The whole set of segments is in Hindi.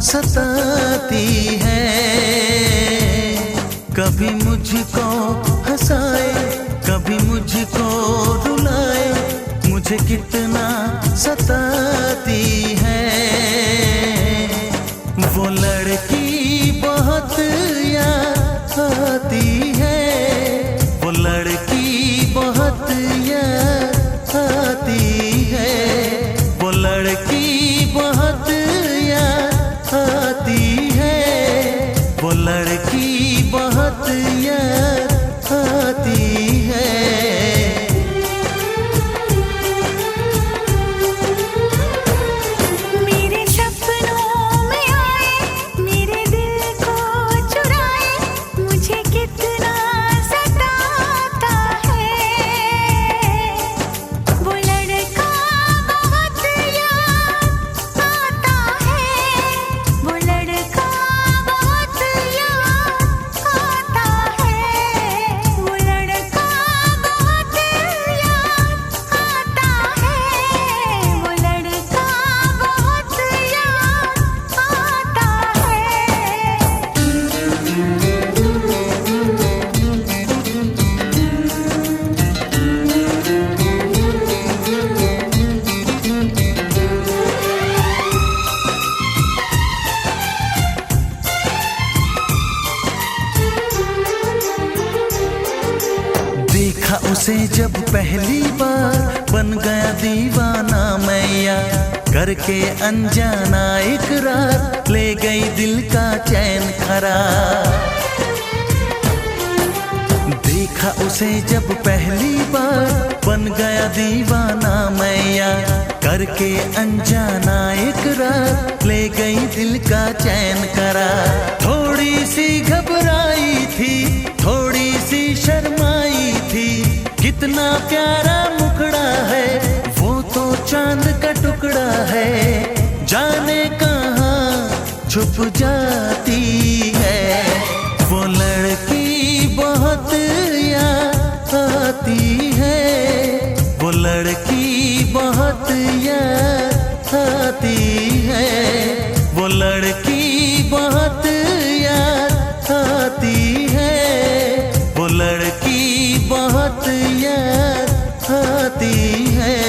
सताती है। कभी मुझको हंसाए, कभी मुझको रुलाए, मुझे कितना सताती है। वो लड़की बहुत याद आती है, वो लड़की बहुत याद आती है, वो लड़की बहुत याद आती है, वो लड़की बहुत याद आती है। देखा उसे जब पहली बार, बन गया दीवाना मैया, करके अनजाना इकरार, ले गई दिल का चैन करार। देखा उसे जब पहली बार, बन गया दीवाना मैया, करके अनजाना इकरार, ले गई दिल का चैन करार। थोड़ी सी घबराई थी, थोड़ी सी शर्माई थी, कितना प्यारा मुखड़ा है, वो तो चांद का टुकड़ा है, जाने कहाँ छुप जाती है। वो लड़की बहुत याद आती है, वो लड़की बहुत याद आती है, वो लड़की बहुत याद आती है, वो लड़की बहुत याद आती है।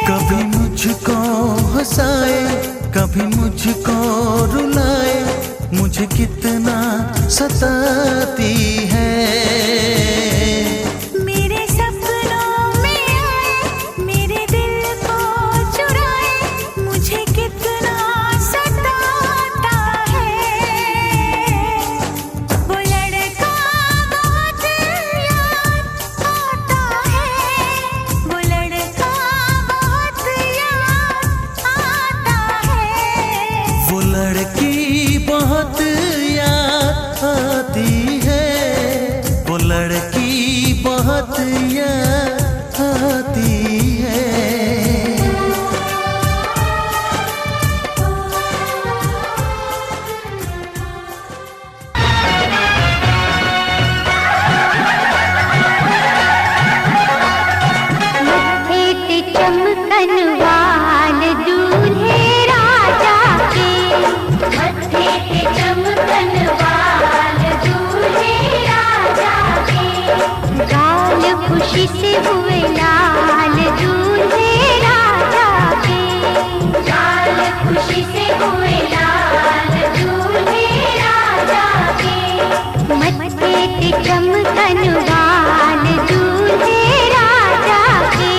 कभी मुझको हंसाए, कभी मुझको रुलाए, मुझे कितना सताती है। मेरे सपनों में आए, मेरे दिल को चुराए, मुझे कितना सताता है। वो लड़का बहुत याद आता है, वो लड़का बहुत याद आता है। वो लड़की बहुत याद आती है, वो लड़की खुशी से हुए लाल दूल्हे राजा के, लाल खुशी से हुए लाल दूल्हे राजा के, मत्थे पे चमकन वाल दूल्हे राजा के।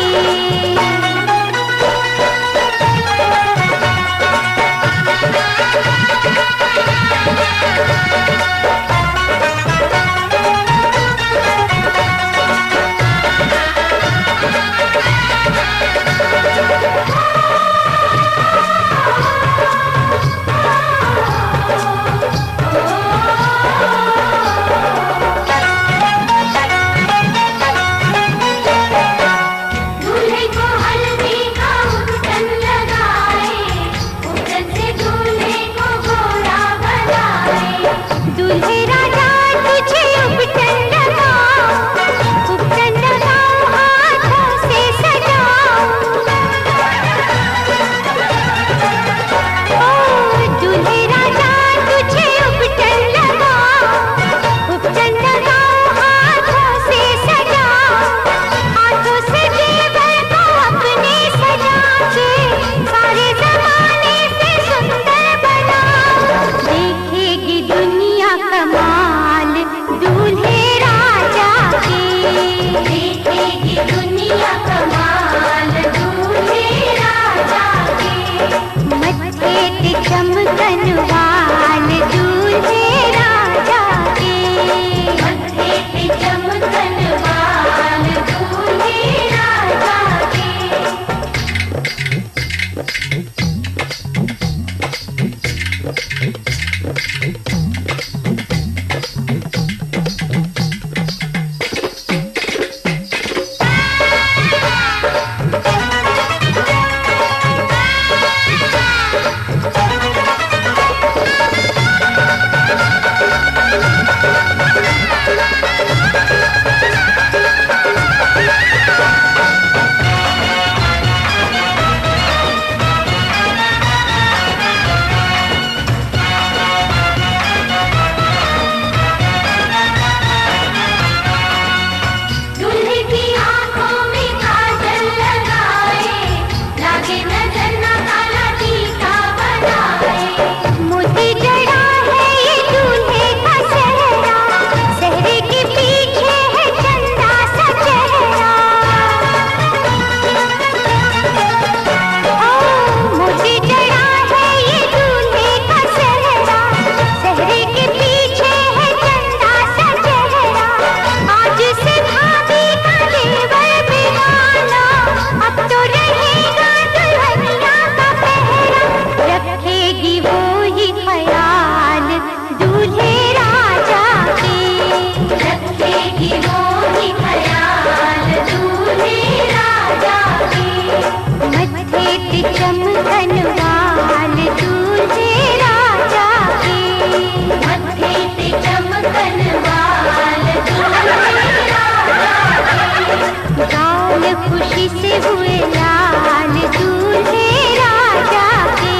खुशी से हुए लाल दूल्हे राजा के,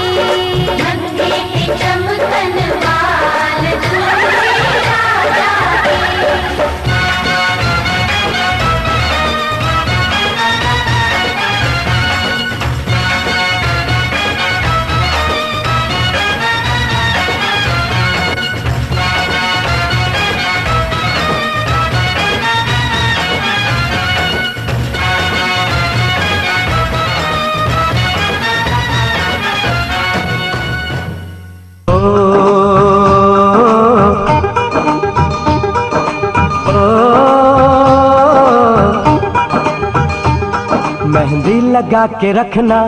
मत्थे पे चमकन वाल दूल्हे राजा के। मेहंदी लगा के रखना,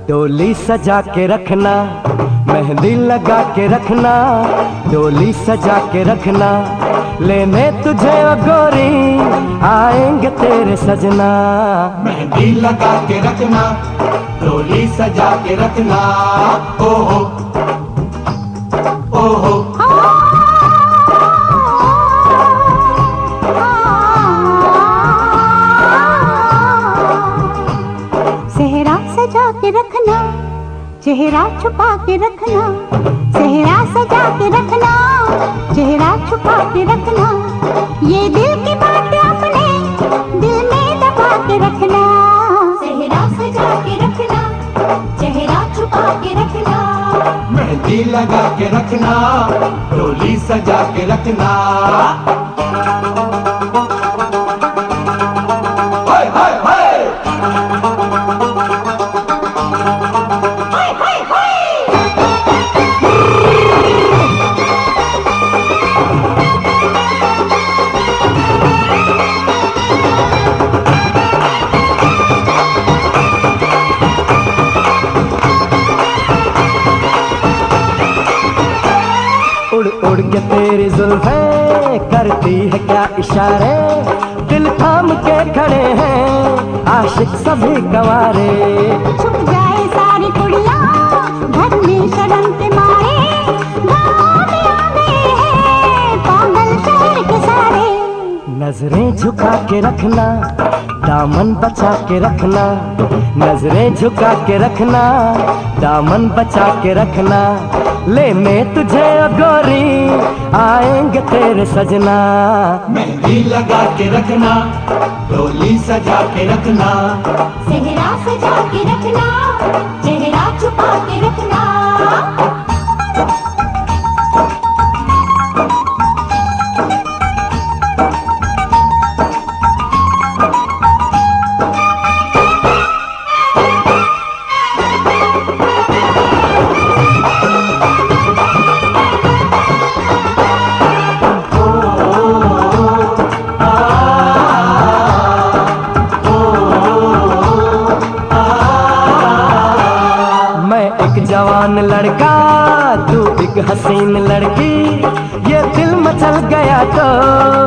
डोली सजा के रखना, मेहंदी लगा के रखना, डोली सजा के रखना, लेने तुझे ओ गोरी आएंगे तेरे सजना। मेहंदी लगा के रखना, डोली सजा के रखना, ओहो ओहो। सेहरा सजा के रखना, चेहरा छुपा के रखना, सेहरा सजा के रखना, चेहरा छुपा के रखना, ये दिल की बात अपने दिल मेहंदी लगा के रखना, डोली सजा के रखना। हाय हाय हाय उड़ उड़ के तेरी जुल्फें करती है क्या इशारे, दिल थाम के खड़े हैं आशिक सभी गवारे। छुप जाए सारी कुड़ियाँ घर में शर्म के मारे, गाँव में आ गए हैं पागल शहर के सारे। नजरें झुका के रखना, दामन बचा के रखना, नजरें झुका के रखना, दामन बचा के रखना। लेने तुझे ओ गोरी आएंगे तेरे सजना। मेहंदी लगा के रखना, डोली सजा के रखना। सेहरा सजा के रखना, चेहरा छुपा के रखना। जवान लड़का तू एक हसीन लड़की, ये दिल मचल गया तो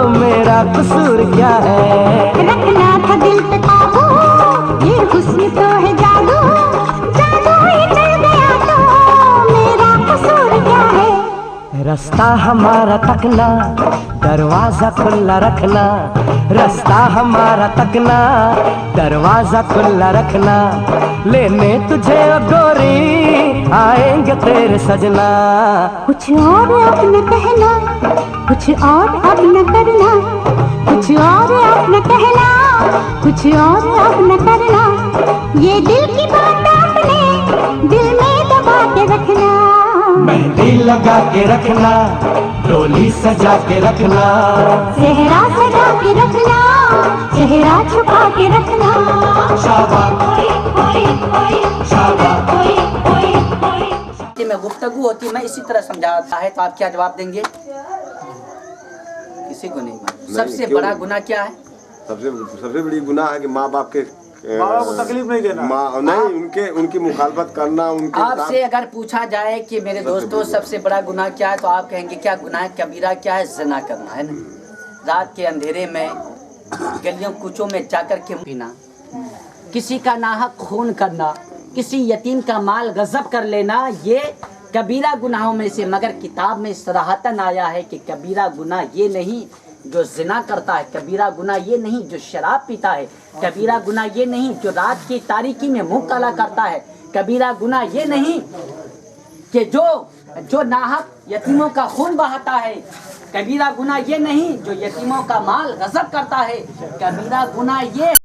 मेरा कसूर क्या है। रखना था दिल पे काबू, ये हुस्न तो है जादू, जादू ही चल गया तो मेरा कसूर क्या है। रास्ता हमारा तकना, दरवाजा खुला रखना, रास्ता हमारा तकना, दरवाजा खुला रखना। लेने तुझे ओ गोरी आएंगे तेरे सजना। कुछ और अब न कहना, कुछ और अब न करना, कुछ और अब न कहना, कुछ और अब न करना। ये दिल की बात अपने दिल में दबा के रखना। मेहंदी लगा के रखना, डोली सजा के रखना। सेहरा सजा के रखना, चेहरा छुपा के रखना। शाबाश शाबाश। में गुफ्तगू होती मैं इसी तरह समझाता है, तो आप क्या जवाब देंगे? किसी को नहीं मालूम। सबसे बड़ा गुनाह क्या है? सबसे बड़ी गुनाह है कि माँ बाप के को तकलीफ नहीं देना, नहीं उनकी मुखालफत करना। उनके आपसे अगर पूछा जाए कि मेरे दोस्तों सबसे बड़ा गुनाह क्या है, तो आप कहेंगे क्या गुनाह कबीरा क्या है? ज़िना करना है ना। रात के अंधेरे में गलियों कूचों में जाकर के पीना, किसी का नाहक खून करना, किसी यतीम का माल गज़ब कर लेना, ये कबीरा गुनाहों में से। मगर किताब में सराहतन आया है कि कबीरा गुनाह ये नहीं जो ज़िना करता है, कबीरा गुनाह ये नहीं जो शराब पीता है, कबीरा गुनाह ये नहीं जो रात की तारीकी में मुंह काला करता है, कबीरा गुनाह ये नहीं कि जो नाहक यतीमों का खून बहाता है, कबीरा गुनाह ये नहीं जो यतीमों का माल गज़ब करता है, कबीरा गुनाह ये